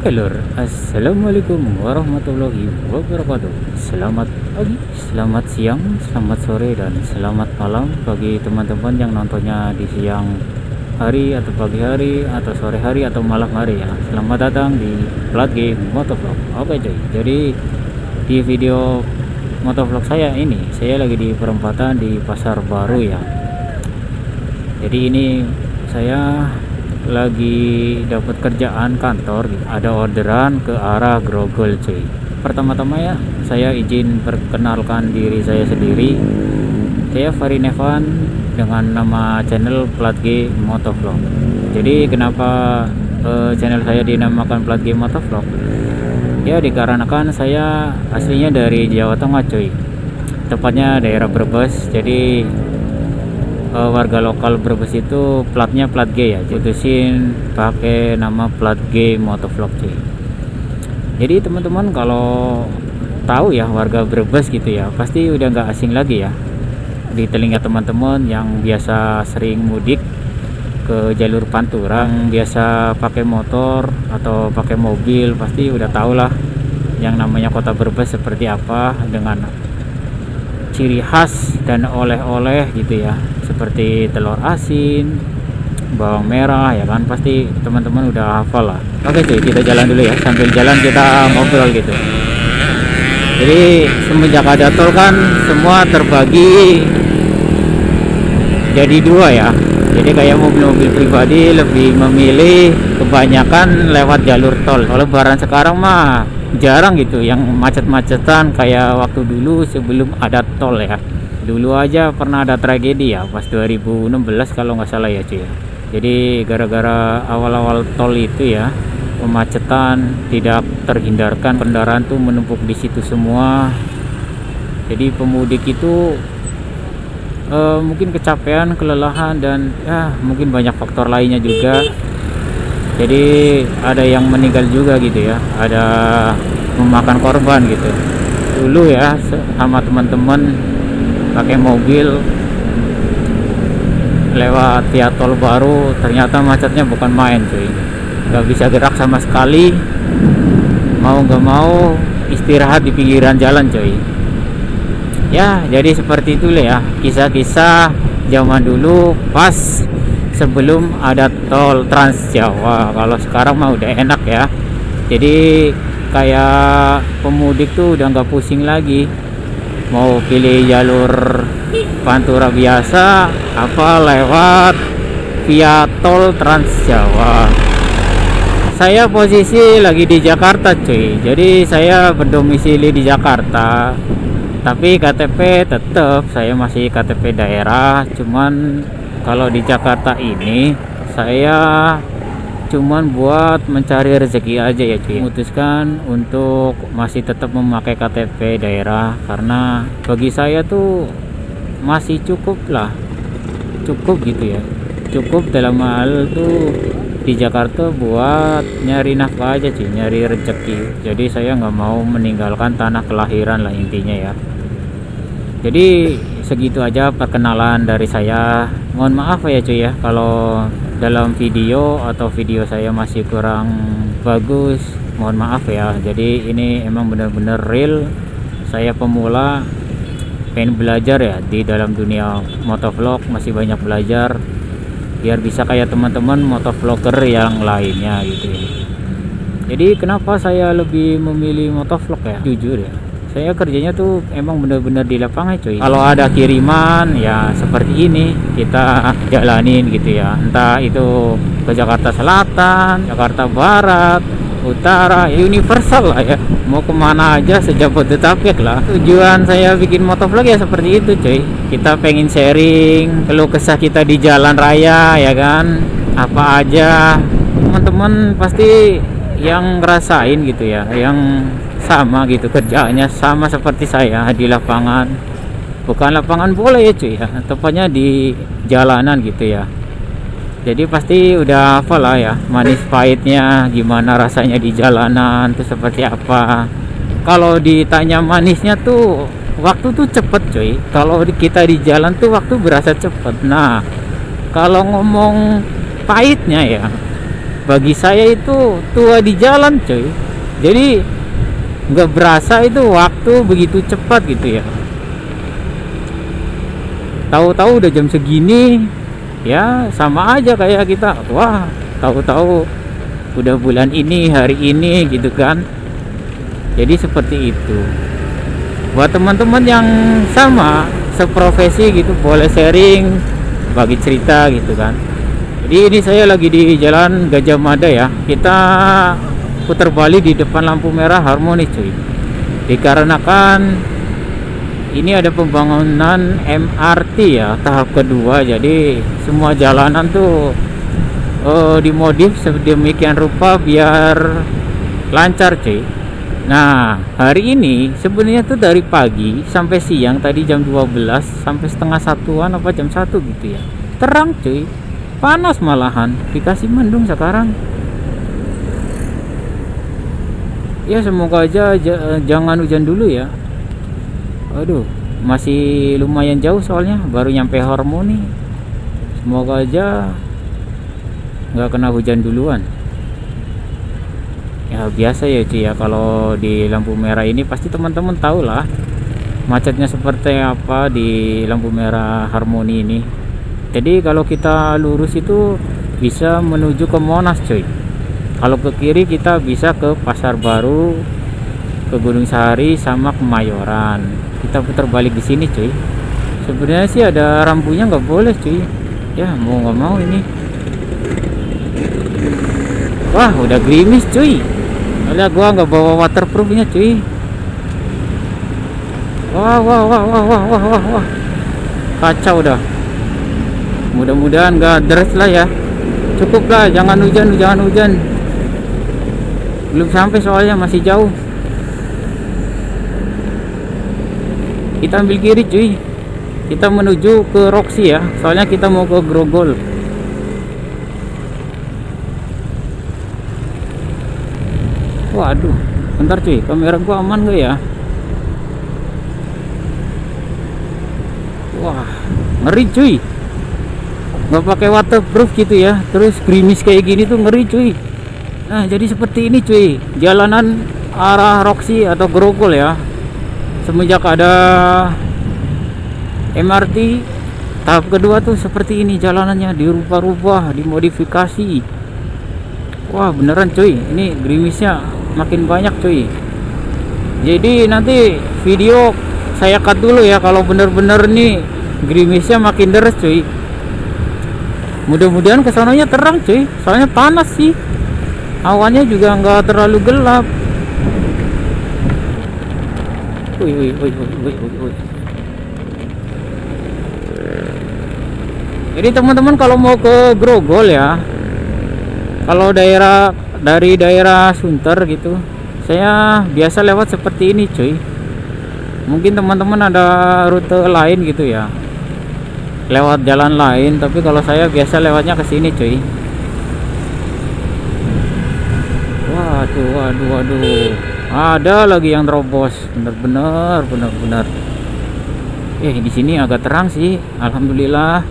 Oke lur, assalamualaikum warahmatullahi wabarakatuh. Selamat pagi, selamat siang, selamat sore, dan selamat malam bagi teman-teman yang nontonnya di siang hari atau pagi hari atau sore hari atau malam hari ya. Selamat datang di Plat Game Motovlog. Oke cuy, jadi di video motovlog saya ini, saya lagi di perempatan di Pasar Baru ya. Jadi ini saya lagi dapat kerjaan kantor, ada orderan ke arah Grogol cuy. Pertama-tama ya saya izin perkenalkan diri saya sendiri. Saya Farin Evan dengan nama channel Plat G Motovlog. Jadi kenapa channel saya dinamakan Plat G Motovlog? Ya dikarenakan saya aslinya dari Jawa Tengah cuy, tepatnya daerah Brebes. Jadi warga lokal Brebes itu platnya plat G ya, putusin pakai nama Plat G Motovlog cuy. Jadi teman-teman kalau tahu ya warga Brebes gitu ya, pasti udah nggak asing lagi ya di telinga teman-teman yang biasa sering mudik ke jalur Pantura, yang biasa pakai motor atau pakai mobil, pasti udah tahu lah yang namanya kota Brebes seperti apa, dengan ciri khas dan oleh-oleh gitu ya, seperti telur asin, bawang merah ya kan, pasti teman-teman udah hafal lah. Oke cuy, kita jalan dulu ya, sambil jalan kita ngobrol gitu. Jadi semenjak ada tol kan semua terbagi jadi dua ya. Jadi kayak mobil-mobil pribadi lebih memilih kebanyakan lewat jalur tol. Kalau lebaran sekarang mah jarang gitu yang macet-macetan kayak waktu dulu sebelum ada tol ya. Dulu aja pernah ada tragedi ya pas 2016 kalau nggak salah ya cuy. Jadi gara-gara awal-awal tol itu ya, kemacetan tidak terhindarkan, kendaraan tuh menumpuk di situ semua. Jadi pemudik itu mungkin kecapean, kelelahan, dan ya mungkin banyak faktor lainnya juga. Jadi ada yang meninggal juga gitu ya, ada memakan korban gitu. Dulu ya sama teman-teman pakai mobil lewat via tol baru, ternyata macetnya bukan main cuy, nggak bisa gerak sama sekali, mau nggak mau istirahat di pinggiran jalan cuy. Ya jadi seperti itulah ya kisah-kisah zaman dulu pas sebelum ada tol Trans Jawa. Kalau sekarang mah udah enak ya, jadi kayak pemudik tuh udah nggak pusing lagi mau pilih jalur Pantura biasa apa lewat via tol Trans Jawa. Saya posisi lagi di Jakarta cuy, jadi saya berdomisili di Jakarta, tapi KTP tetap saya masih KTP daerah. Cuman kalau di Jakarta ini saya cuman buat mencari rezeki aja ya cuy. Memutuskan untuk masih tetap memakai KTP daerah karena bagi saya tuh masih cukup lah, cukup gitu ya, cukup dalam hal tuh di Jakarta buat nyari nafkah aja cuy, nyari rezeki. Jadi saya nggak mau meninggalkan tanah kelahiran lah intinya ya. Jadi segitu aja perkenalan dari saya. Mohon maaf ya cuy ya kalau dalam video atau video saya masih kurang bagus, mohon maaf ya. Jadi ini emang benar-benar real, saya pemula pengen belajar ya di dalam dunia motovlog, masih banyak belajar biar bisa kayak teman-teman motovlogger yang lainnya gitu ya. Jadi kenapa saya lebih memilih motovlog ya, jujur ya, saya kerjanya tuh emang bener-bener di lapangan cuy. Kalau ada kiriman ya seperti ini kita jalanin gitu ya, entah itu ke Jakarta Selatan, Jakarta Barat, Utara, ya universal lah ya, mau kemana aja sejabodetabek lah. Tujuan saya bikin motovlog ya seperti itu cuy, kita pengen sharing keluh kesah kita di jalan raya ya kan, apa aja teman-teman pasti yang ngerasain gitu ya, yang sama gitu kerjaannya sama seperti saya di lapangan, bukan lapangan bola ya cuy ya, tepatnya di jalanan gitu ya. Jadi pasti udah hafal lah ya manis pahitnya gimana rasanya di jalanan tuh seperti apa. Kalau ditanya manisnya tuh waktu tuh cepet cuy, kalau kita di jalan tuh waktu berasa cepet. Nah kalau ngomong pahitnya ya bagi saya itu tua di jalan coy. Jadi nggak berasa itu waktu begitu cepat gitu ya. Tahu-tahu udah jam segini, ya sama aja kayak kita. Wah, tahu-tahu udah bulan ini, hari ini gitu kan. Jadi seperti itu. Buat teman-teman yang sama seprofesi gitu, boleh sharing, bagi cerita gitu kan. Jadi ini saya lagi di Jalan Gajah Mada ya. Kita putar balik di depan lampu merah Harmoni cuy. Dikarenakan ini ada pembangunan MRT ya, tahap kedua. Jadi semua jalanan tuh dimodif sedemikian rupa biar lancar cuy. Nah, hari ini sebenarnya tuh dari pagi sampai siang, tadi jam 12 sampai setengah satuan apa jam 1 gitu ya. Terang cuy. Panas malahan, dikasih mendung sekarang. Ya semoga aja jangan hujan dulu ya. Aduh, masih lumayan jauh soalnya, baru nyampe Harmoni. Semoga aja nggak kena hujan duluan. Ya biasa ya cuy ya, kalau di lampu merah ini pasti teman-teman tahu lah macetnya seperti apa di lampu merah Harmoni ini. Jadi kalau kita lurus itu bisa menuju ke Monas cuy. Kalau ke kiri kita bisa ke Pasar Baru, ke Gunung Sahari sama Kemayoran. Kita putar balik di sini cuy. Sebenarnya sih ada rambunya, nggak boleh cuy. Ya mau nggak mau ini. Wah udah gerimis cuy. Soalnya gua nggak bawa waterproofnya cuy. Wah. Kacau dah. Mudah-mudahan nggak deres lah ya. Cukup lah, jangan hujan. Belum sampai soalnya masih jauh. Kita ambil kiri cuy. Kita menuju ke Roxy ya. Soalnya kita mau ke Grogol. Waduh, bentar cuy, kamera gua aman gak ya? Wah, ngeri cuy. Nggak pakai waterproof gitu ya, terus gerimis kayak gini tuh ngeri cuy. Nah jadi seperti ini cuy, jalanan arah Roxy atau Grogol ya. Semenjak ada MRT tahap kedua tuh seperti ini jalanannya, dirubah-rubah, dimodifikasi. Wah beneran cuy, ini gerimisnya makin banyak cuy. Jadi nanti video saya cut dulu ya kalau bener-bener nih gerimisnya makin deres cuy. Mudah-mudahan kesananya terang cuy, soalnya panas sih, awannya juga nggak terlalu gelap. Wih. Jadi teman-teman kalau mau ke Grogol ya, kalau dari daerah Sunter gitu, saya biasa lewat seperti ini cuy. Mungkin teman-teman ada rute lain gitu ya, lewat jalan lain, tapi kalau saya biasa lewatnya ke sini cuy. Waduh, ada lagi yang terobos, bener-bener. Di sini agak terang sih, alhamdulillah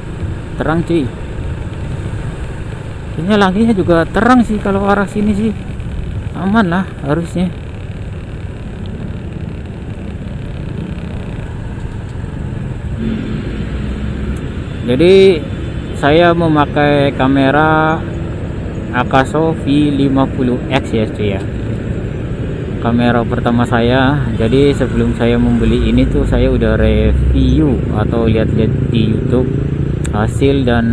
terang cuy. Kayaknya langitnya juga terang sih kalau arah sini sih, aman lah harusnya. Jadi saya memakai kamera Akaso V50X ya cuy ya, kamera pertama saya. Jadi sebelum saya membeli ini tuh saya udah review atau lihat-lihat di YouTube hasil dan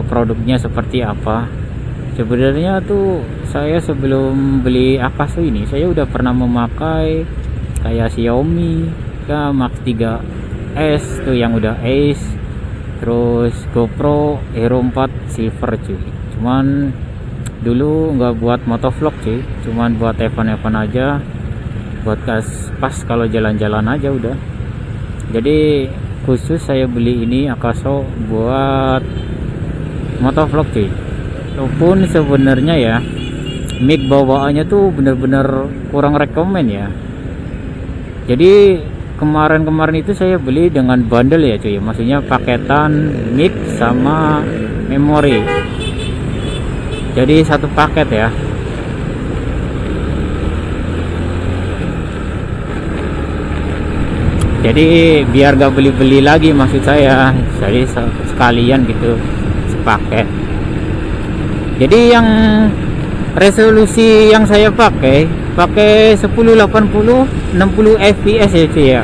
produknya seperti apa. Sebenarnya tuh saya sebelum beli Akaso ini saya udah pernah memakai kayak Xiaomi ya, Max 3S tuh yang udah Ace, terus GoPro Hero 4 Silver cuy. Cuman dulu nggak buat motovlog cuy, cuman buat event-event aja, buat pas kalau jalan-jalan aja udah. Jadi khusus saya beli ini Akaso buat motovlog cuy. Walaupun sebenarnya ya mic bawaannya tuh bener-bener kurang rekomen ya. Jadi kemarin itu saya beli dengan bundle ya cuy, maksudnya paketan mic sama memori. jadi satu paket ya. Jadi biar gak beli-beli lagi maksud saya, jadi sekalian gitu sepaket. Jadi yang resolusi yang saya pakai 1080 60 fps ya cuy ya.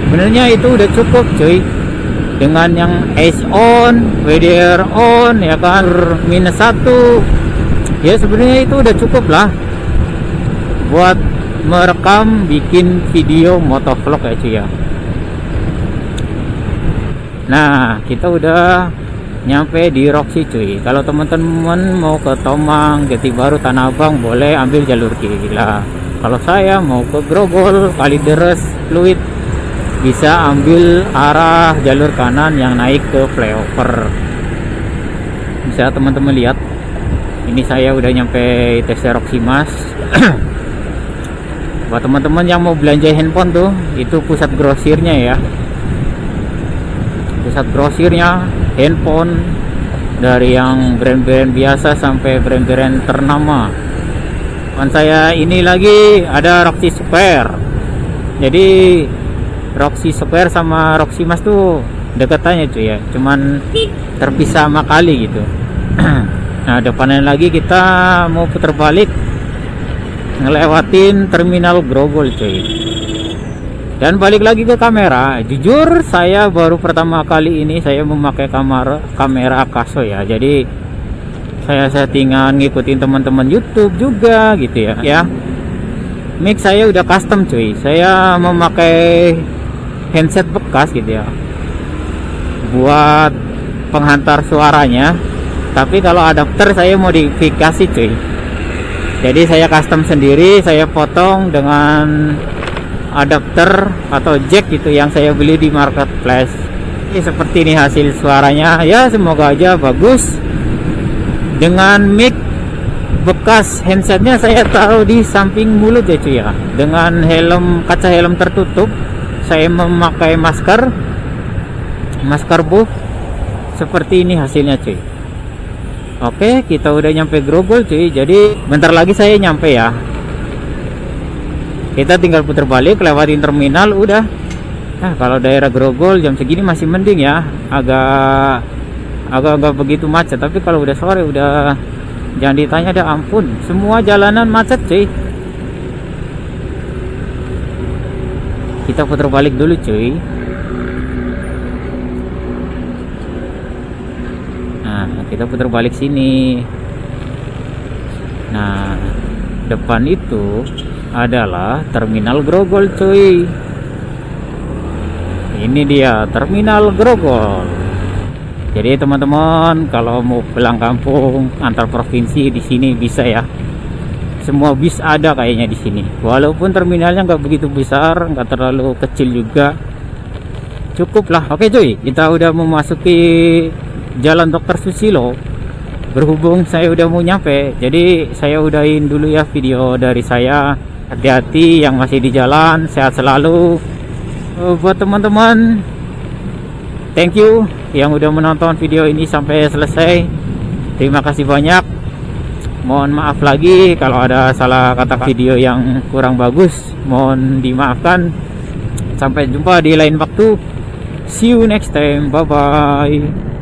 Sebenarnya itu udah cukup cuy, dengan yang Ace on, WDR on ya kan, -1 ya, sebenarnya itu udah cukup lah buat merekam bikin video motovlog ya cuy ya. Nah kita udah nyampe di Roxy cuy. Kalau teman-teman mau ke Tomang, Jati Baru, Tanah Abang, boleh ambil jalur kiri lah. Kalau saya mau ke Grogol, Kalideres, Fluid, bisa ambil arah jalur kanan yang naik ke flyover. Bisa teman-teman lihat, ini saya udah nyampe ITC Roxy Mas. Buat teman-teman yang mau belanja handphone tuh, itu pusat grosirnya ya. Pusat grosirnya handphone, dari yang brand-brand biasa sampai brand-brand ternama. Dan saya ini lagi ada Roxy Spare. Jadi Roxy Spare sama Roxy Mas tuh deketannya cuy ya, cuman terpisah sama kali gitu. Nah depannya lagi kita mau putar balik, ngelewatin terminal Grogol cuy, dan balik lagi ke kamera. Jujur saya baru pertama kali ini saya memakai kamera Akaso ya, jadi saya settingan ngikutin teman-teman YouTube juga gitu ya. Mic saya udah custom cuy, saya memakai handset bekas gitu ya buat penghantar suaranya, tapi kalau adapter saya modifikasi cuy. Jadi saya custom sendiri, saya potong dengan adapter atau jack gitu yang saya beli di marketplace. Ini seperti ini hasil suaranya ya, semoga aja bagus. Dengan mic bekas handsetnya saya taruh di samping mulut ya cuy ya, dengan kaca helm tertutup. Saya memakai masker buff. Seperti ini hasilnya cuy. Oke, kita udah nyampe Grogol cuy, jadi bentar lagi saya nyampe ya. Kita tinggal putar balik, lewatin terminal udah. Nah kalau daerah Grogol jam segini masih mending ya, agak begitu macet. Tapi kalau udah sore udah jangan ditanya dah, ampun, semua jalanan macet cuy. Kita putar balik dulu cuy. Nah kita putar balik sini. Nah depan itu adalah terminal Grogol cuy. Ini dia terminal Grogol. Jadi teman-teman kalau mau pulang kampung antar provinsi di sini bisa ya. Semua bis ada kayaknya di sini. Walaupun terminalnya nggak begitu besar, nggak terlalu kecil juga, cukup lah. Oke cuy, kita udah memasuki Jalan Dr. Susilo. Berhubung saya udah mau nyampe, jadi saya udahin dulu ya video dari saya. Hati-hati yang masih di jalan, sehat selalu. Buat teman-teman, thank you yang udah menonton video ini sampai selesai. Terima kasih banyak. Mohon maaf lagi kalau ada salah kata video yang kurang bagus, mohon dimaafkan. Sampai jumpa di lain waktu. See you next time. Bye bye.